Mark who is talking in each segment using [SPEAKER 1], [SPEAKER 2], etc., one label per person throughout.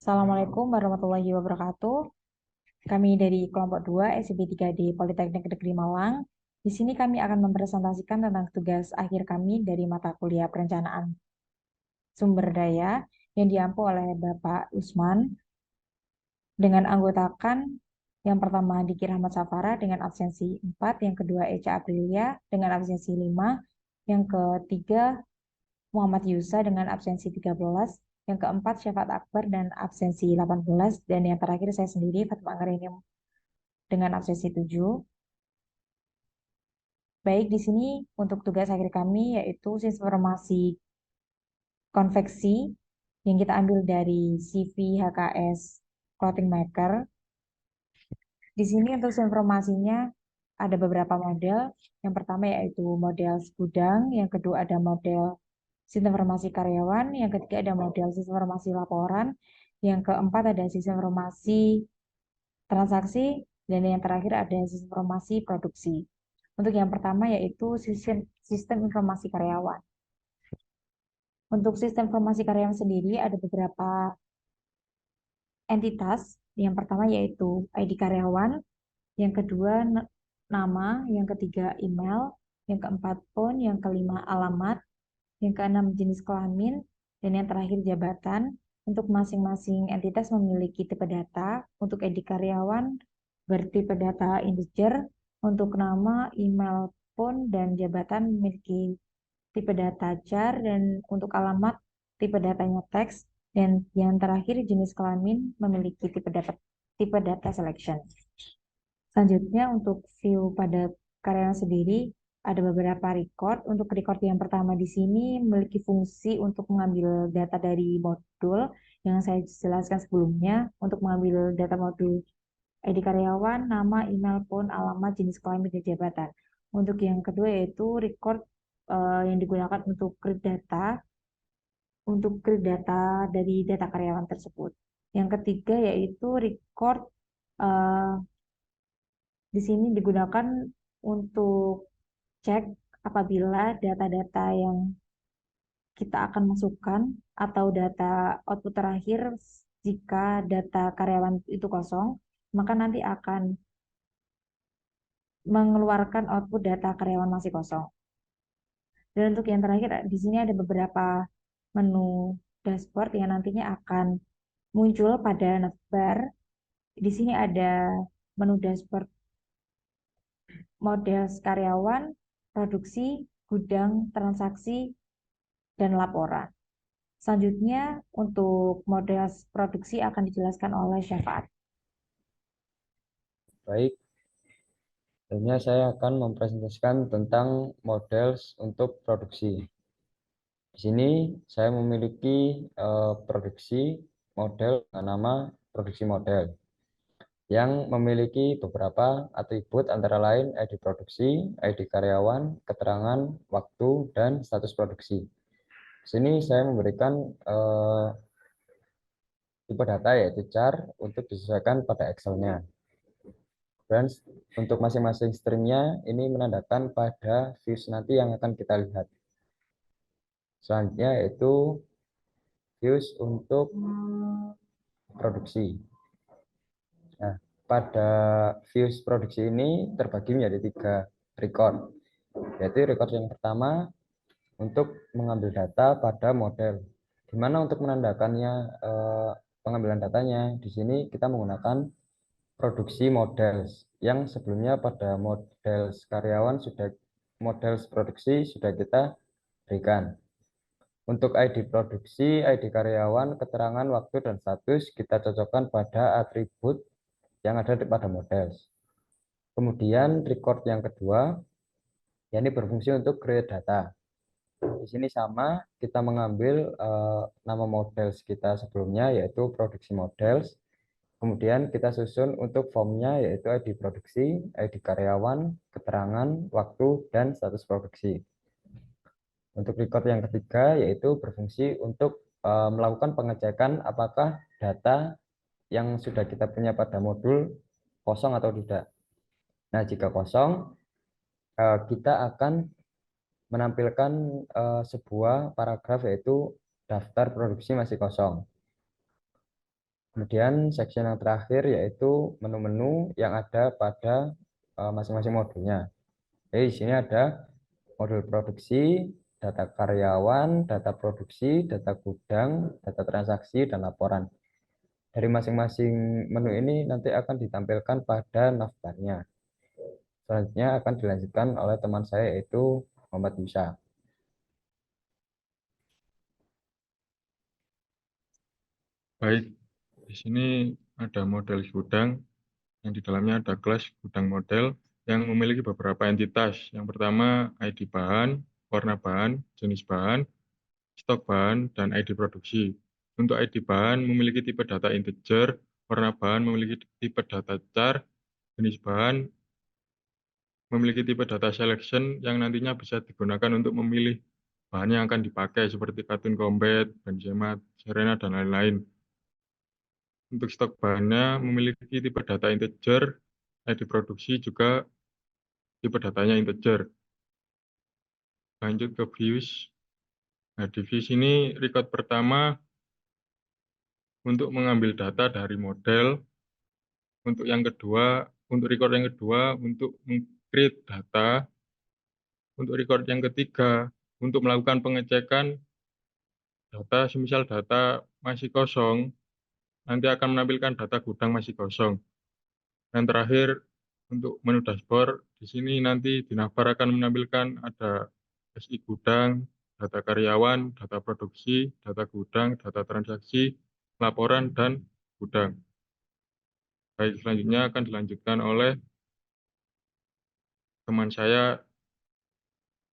[SPEAKER 1] Assalamualaikum warahmatullahi wabarakatuh. Kami dari kelompok 2 SIP 3D Politeknik Negeri Malang. Di sini kami akan mempresentasikan tentang tugas akhir kami dari mata kuliah perencanaan sumber daya yang diampu oleh Bapak Usman dengan anggotakan yang pertama Diki Rahmat Safara dengan absensi 4, yang kedua Eca Aprilia dengan absensi 5, yang ketiga Muhammad Yusa dengan absensi 13, yang keempat Syafat Akbar dan absensi 18, dan yang terakhir saya sendiri Fatima Anggraini dengan absensi 7. Baik, di sini untuk tugas akhir kami yaitu informasi konveksi yang kita ambil dari CV HKS Clothing Maker. Di sini untuk informasinya ada beberapa model. Yang pertama yaitu model gudang, yang kedua ada model sistem informasi karyawan, yang ketiga ada model sistem informasi laporan, yang keempat ada sistem informasi transaksi, dan yang terakhir ada sistem informasi produksi. Untuk yang pertama yaitu sistem informasi karyawan. Untuk sistem informasi karyawan sendiri ada beberapa entitas. Yang pertama yaitu ID karyawan, yang kedua nama, yang ketiga email, yang keempat phone, yang kelima alamat, yang keenam jenis kelamin, dan yang terakhir jabatan. Untuk masing-masing entitas memiliki tipe data. Untuk ID karyawan bertipe data integer, untuk nama, email, phone, dan jabatan memiliki tipe data char, dan untuk alamat tipe datanya teks, dan yang terakhir jenis kelamin memiliki tipe data selection. Selanjutnya untuk view pada karyawan sendiri ada beberapa record. Untuk record yang pertama di sini memiliki fungsi untuk mengambil data dari modul yang saya jelaskan sebelumnya, untuk mengambil data modul ID karyawan, nama, email, phone, alamat, jenis kelamin, dan jabatan. Untuk yang kedua yaitu record yang digunakan untuk create data dari data karyawan tersebut. Yang ketiga yaitu record eh, di sini digunakan untuk cek apabila data-data yang kita akan masukkan atau data output terakhir, jika data karyawan itu kosong, maka nanti akan mengeluarkan output data karyawan masih kosong. Dan untuk yang terakhir, di sini ada beberapa menu dashboard yang nantinya akan muncul pada navbar. Di sini ada menu dashboard model karyawan, produksi, gudang, transaksi, dan laporan. Selanjutnya, untuk model produksi akan dijelaskan oleh Syafaat.
[SPEAKER 2] Baik, selanjutnya saya akan mempresentasikan tentang model untuk produksi. Di sini saya memiliki produksi model dengan nama produksi model yang memiliki beberapa atribut antara lain ID produksi, ID karyawan, keterangan, waktu, dan status produksi. Di sini saya memberikan tipe data yaitu char untuk disesuaikan pada Excel-nya. Dan untuk masing-masing stringnya ini menandakan pada views nanti yang akan kita lihat. Selanjutnya yaitu views untuk produksi. Nah, pada views produksi ini terbagi menjadi 3 record. Yaitu record yang pertama untuk mengambil data pada model. Di mana untuk menandakannya pengambilan datanya di sini kita menggunakan produksi models yang sebelumnya pada model karyawan model produksi sudah kita berikan. Untuk ID produksi, ID karyawan, keterangan waktu dan status kita cocokkan pada atribut yang ada pada model. Kemudian record yang kedua, yakni berfungsi untuk create data. Di sini sama, kita mengambil nama model kita sebelumnya yaitu produksi models. Kemudian kita susun untuk formnya yaitu ID produksi, ID karyawan, keterangan, waktu, dan status produksi. Untuk record yang ketiga yaitu berfungsi untuk melakukan pengecekan apakah data yang sudah kita punya pada modul kosong atau tidak. Nah, jika kosong, kita akan menampilkan sebuah paragraf yaitu daftar produksi masih kosong. Kemudian section yang terakhir yaitu menu-menu yang ada pada masing-masing modulnya. Jadi di sini ada modul produksi, data karyawan, data produksi, data gudang, data transaksi, dan laporan. Dari masing-masing menu ini nanti akan ditampilkan pada navbarnya. Selanjutnya akan dilanjutkan oleh teman saya yaitu Muhammad Yusa.
[SPEAKER 3] Baik, di sini ada model gudang yang di dalamnya ada kelas gudang model yang memiliki beberapa entitas. Yang pertama ID bahan, warna bahan, jenis bahan, stok bahan, dan ID produksi. Untuk ID bahan memiliki tipe data integer, warna bahan memiliki tipe data char, jenis bahan memiliki tipe data selection yang nantinya bisa digunakan untuk memilih bahan yang akan dipakai seperti Katun Combat, Benzema, Serena, dan lain-lain. Untuk stok bahannya memiliki tipe data integer, ID produksi juga tipe datanya integer. Lanjut ke views. Nah, di views ini record pertama untuk mengambil data dari model. Untuk yang kedua, untuk record yang kedua untuk meng-create data. Untuk record yang ketiga untuk melakukan pengecekan data, semisal data masih kosong, nanti akan menampilkan data gudang masih kosong. Dan terakhir, untuk menu dashboard, di sini nanti di navbar akan menampilkan ada SI gudang, data karyawan, data produksi, data gudang, data transaksi, laporan, dan gudang. Baik, selanjutnya akan dilanjutkan oleh teman saya,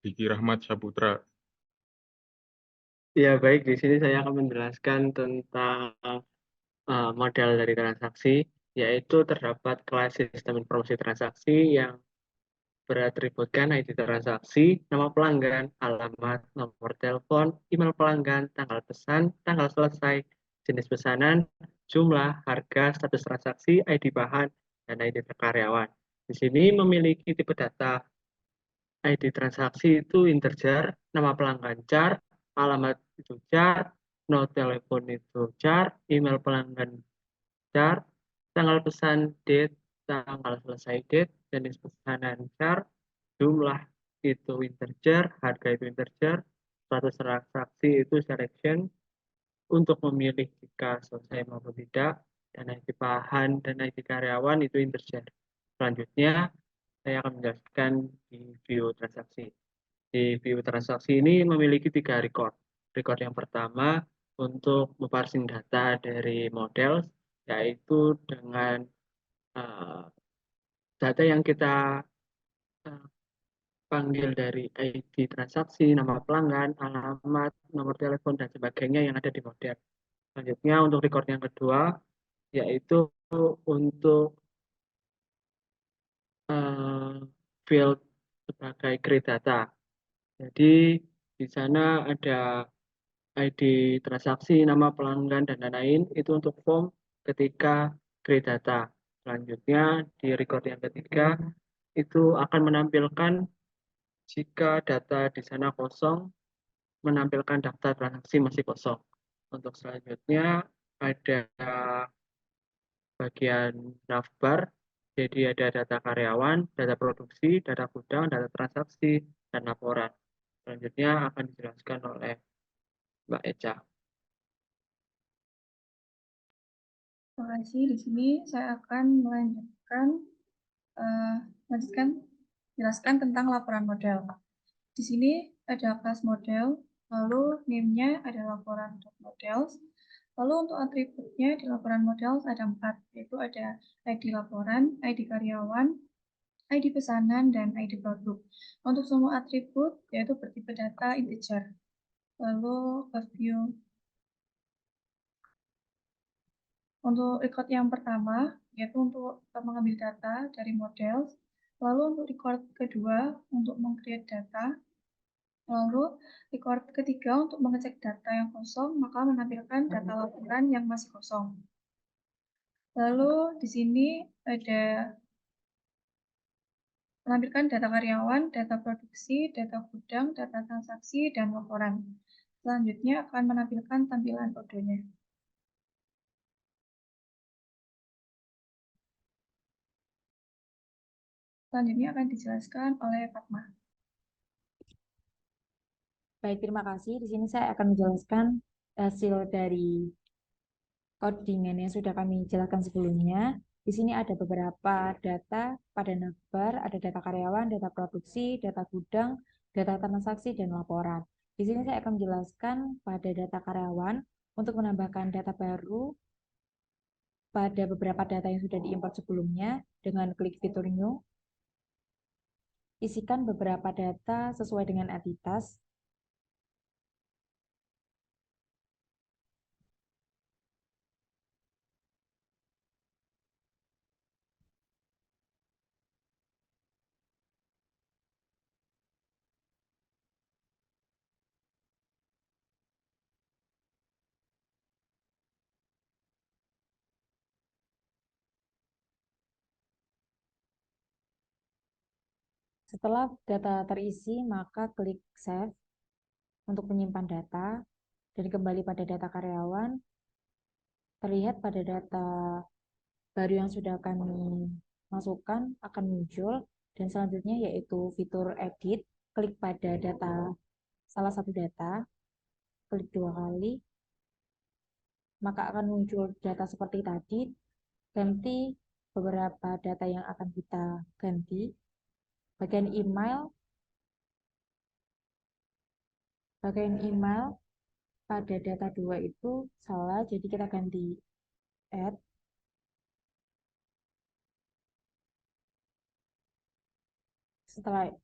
[SPEAKER 3] Diki Rahmat Saputra.
[SPEAKER 4] Ya, baik. Di sini saya akan menjelaskan tentang model dari transaksi, yaitu terdapat kelas sistem informasi transaksi yang beratributkan ID transaksi, nama pelanggan, alamat, nomor telepon, email pelanggan, tanggal pesan, tanggal selesai, jenis pesanan, jumlah, harga, status transaksi, ID bahan, dan ID karyawan. Di sini memiliki tipe data ID transaksi itu integer, nama pelanggan char, alamat itu char, no telepon itu char, email pelanggan char, tanggal pesan date, tanggal selesai date, jenis pesanan char, jumlah itu integer, harga itu integer, status transaksi itu selection, untuk memilih jika selesai maupun tidak, dan ID bahan dan ID karyawan itu integer. Selanjutnya, saya akan menjelaskan di view transaksi. Di view transaksi ini memiliki 3 record. Record yang pertama untuk meparsing data dari model, yaitu dengan data yang kita uh, panggil dari ID transaksi, nama pelanggan, alamat, nomor telepon, dan sebagainya yang ada di model. Selanjutnya untuk record yang kedua, yaitu untuk field sebagai create data. Jadi di sana ada ID transaksi, nama pelanggan, dan lain-lain. Itu untuk form ketika create data. Selanjutnya di record yang ketiga, itu akan menampilkan jika data di sana kosong, menampilkan daftar transaksi masih kosong. Untuk selanjutnya ada bagian navbar, jadi ada data karyawan, data produksi, data gudang, data transaksi, dan laporan. Selanjutnya akan dijelaskan oleh Mbak Eca.
[SPEAKER 5] Terima kasih. Di sini saya akan melanjutkan jelaskan tentang laporan model. Di sini ada kelas model, lalu name-nya ada laporan.models, lalu untuk atributnya di laporan models ada 4, yaitu ada ID laporan, ID karyawan, ID pesanan, dan ID produk. Untuk semua atribut yaitu bertipe data integer. Lalu view. Untuk record yang pertama, yaitu untuk mengambil data dari model. Lalu untuk record kedua, untuk meng-create data. Lalu record ketiga untuk mengecek data yang kosong, maka menampilkan data laporan yang masih kosong. Lalu di sini ada menampilkan data karyawan, data produksi, data gudang, data transaksi, dan laporan. Selanjutnya akan menampilkan tampilan kodenya. Selanjutnya akan dijelaskan oleh Fatma.
[SPEAKER 1] Baik, terima kasih. Di sini saya akan menjelaskan hasil dari codingan yang sudah kami jelaskan sebelumnya. Di sini ada beberapa data pada navbar, ada data karyawan, data produksi, data gudang, data transaksi, dan laporan. Di sini saya akan menjelaskan pada data karyawan untuk menambahkan data baru pada beberapa data yang sudah diimport sebelumnya dengan klik fitur New. Isikan beberapa data sesuai dengan entitas. Setelah data terisi, maka klik Save untuk menyimpan data dan kembali pada data karyawan. Terlihat pada data baru yang sudah kami masukkan akan muncul, dan selanjutnya yaitu fitur Edit. Klik pada data salah satu data, klik 2 kali, maka akan muncul data seperti tadi. Ganti beberapa data yang akan kita ganti. Bagian email pada data 2 itu salah, jadi kita ganti add.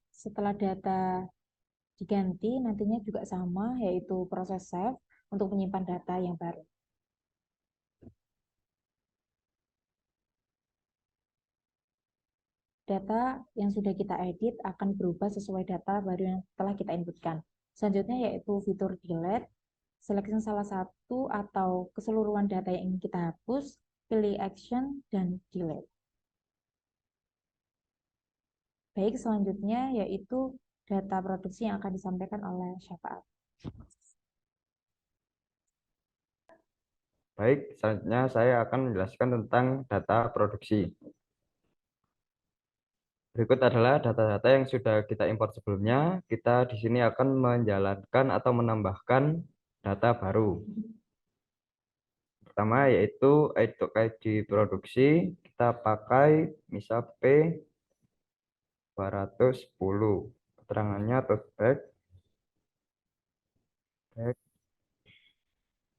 [SPEAKER 1] Setelah data diganti, nantinya juga sama, yaitu proses save untuk menyimpan data yang baru. Data yang sudah kita edit akan berubah sesuai data baru yang telah kita inputkan. Selanjutnya yaitu fitur delete. Seleksi salah satu atau keseluruhan data yang ingin kita hapus, pilih action dan delete. Baik, selanjutnya yaitu data produksi yang akan disampaikan oleh Syafaat.
[SPEAKER 2] Baik, selanjutnya saya akan menjelaskan tentang data produksi. Berikut adalah data-data yang sudah kita import sebelumnya. Kita di sini akan menjalankan atau menambahkan data baru. Pertama yaitu ID produksi. Kita pakai misal P210. Keterangannya tote bag,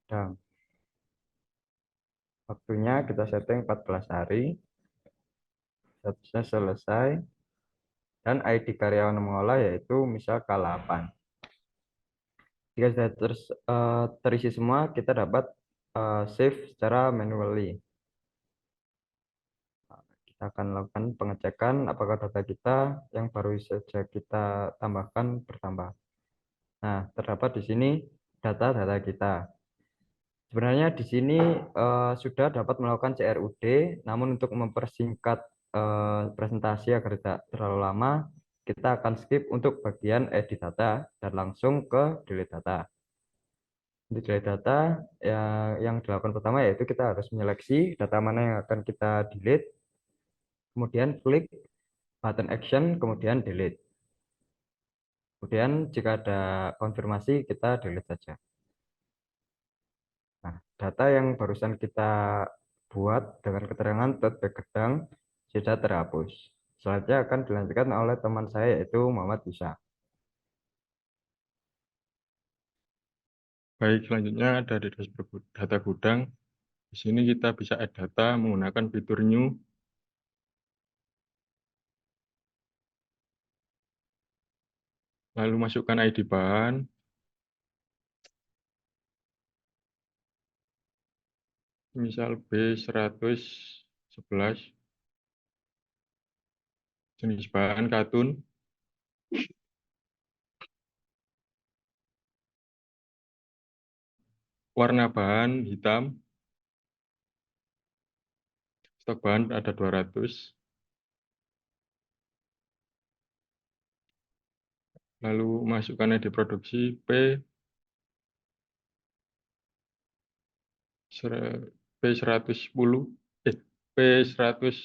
[SPEAKER 2] dan waktunya kita setting 14 hari. Statusnya selesai. Dan ID karyawan mengolah yaitu misal K8. Jika sudah terisi semua, kita dapat save secara manually. Kita akan lakukan pengecekan apakah data kita yang baru saja kita tambahkan bertambah. Nah, terdapat di sini data-data kita. Sebenarnya di sini sudah dapat melakukan CRUD, namun untuk mempersingkat presentasi agar tidak terlalu lama, kita akan skip untuk bagian edit data dan langsung ke delete data. Untuk delete data, yang dilakukan pertama yaitu kita harus menyeleksi data mana yang akan kita delete, kemudian klik button action, kemudian delete. Kemudian jika ada konfirmasi, kita delete saja. Nah, data yang barusan kita buat dengan keterangan tote bag gedang sudah terhapus. Selanjutnya akan dilanjutkan oleh teman saya yaitu Muhammad Bisa.
[SPEAKER 3] Baik, selanjutnya ada di dashboard data gudang. Di sini kita bisa add data menggunakan fitur New. Lalu masukkan ID bahan. Misal B111. Jenis bahan katun. Warna bahan hitam. Stok bahan ada 200. Lalu masukkan ID produksi P110, P111.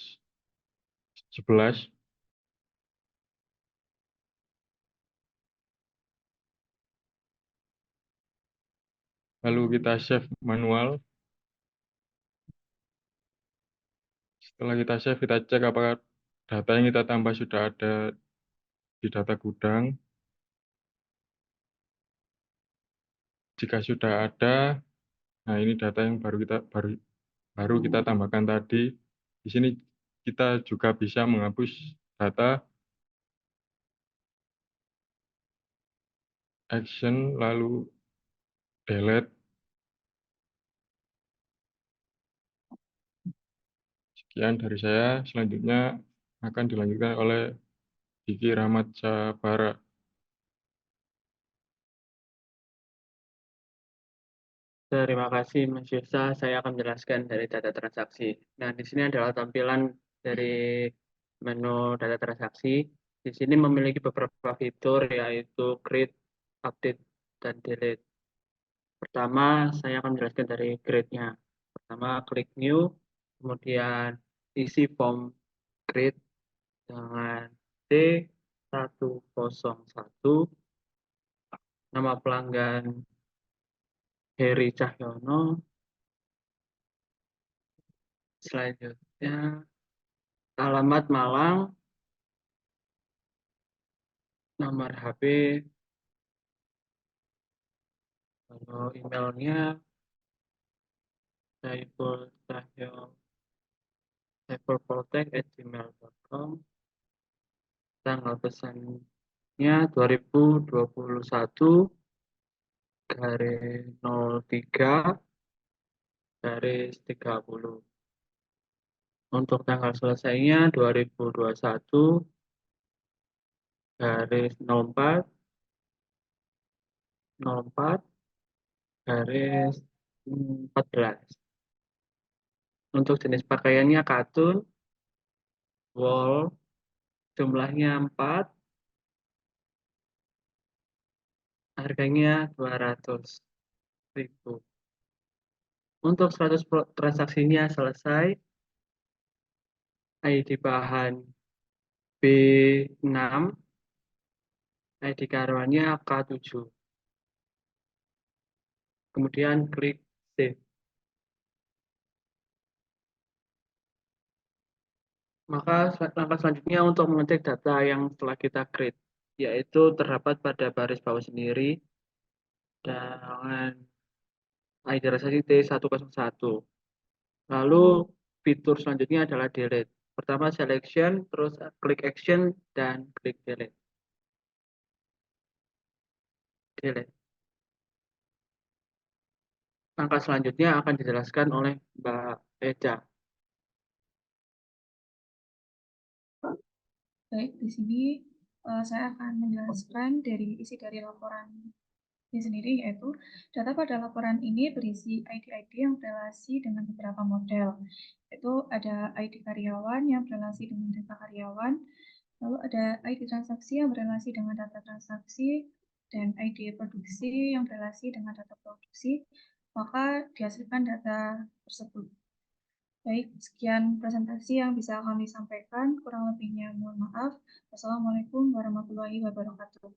[SPEAKER 3] lalu kita save manual. Setelah kita save, kita cek apakah data yang kita tambah sudah ada di data gudang. Jika sudah ada, nah ini data yang baru kita tambahkan tadi. Di sini kita juga bisa menghapus data action lalu delete. Sekian dari saya. Selanjutnya akan dilanjutkan oleh Diki Rahmat Sabara.
[SPEAKER 4] Terima kasih Mas Yusa. Saya akan menjelaskan dari data transaksi. Nah, di sini adalah tampilan dari menu data transaksi. Di sini memiliki beberapa fitur yaitu create, update, dan delete. Pertama, saya akan menjelaskan dari create-nya. Pertama, klik new, kemudian isi form create dengan D101, nama pelanggan Heri Cahyono. Selanjutnya, alamat Malang, nomor HP, lalu emailnya saifulpolitek@gmail.com, tanggal pesannya 2021 garis 03 garis 30. Untuk tanggal selesainya 2021 garis 04 garis 14. Untuk jenis pakaiannya katun, wool, jumlahnya 4, harganya 200.000. Untuk 100 transaksinya selesai, ID bahan B6, ID karyawannya K7. Kemudian klik save. Maka langkah selanjutnya untuk mengecek data yang telah kita create, yaitu terdapat pada baris bawah sendiri dengan ID transaksi T101. Lalu fitur selanjutnya adalah delete. Pertama selection, terus klik action, dan klik delete. Delete. Langkah selanjutnya akan dijelaskan oleh Mbak Eca.
[SPEAKER 5] Baik, di sini saya akan menjelaskan dari isi dari laporan ini sendiri, yaitu data pada laporan ini berisi ID-ID yang berelasi dengan beberapa model. Itu ada ID karyawan yang berelasi dengan data karyawan, lalu ada ID transaksi yang berelasi dengan data transaksi, dan ID produksi yang berelasi dengan data produksi, maka dihasilkan data tersebut. Baik, sekian presentasi yang bisa kami sampaikan. Kurang lebihnya mohon maaf. Wassalamualaikum warahmatullahi wabarakatuh.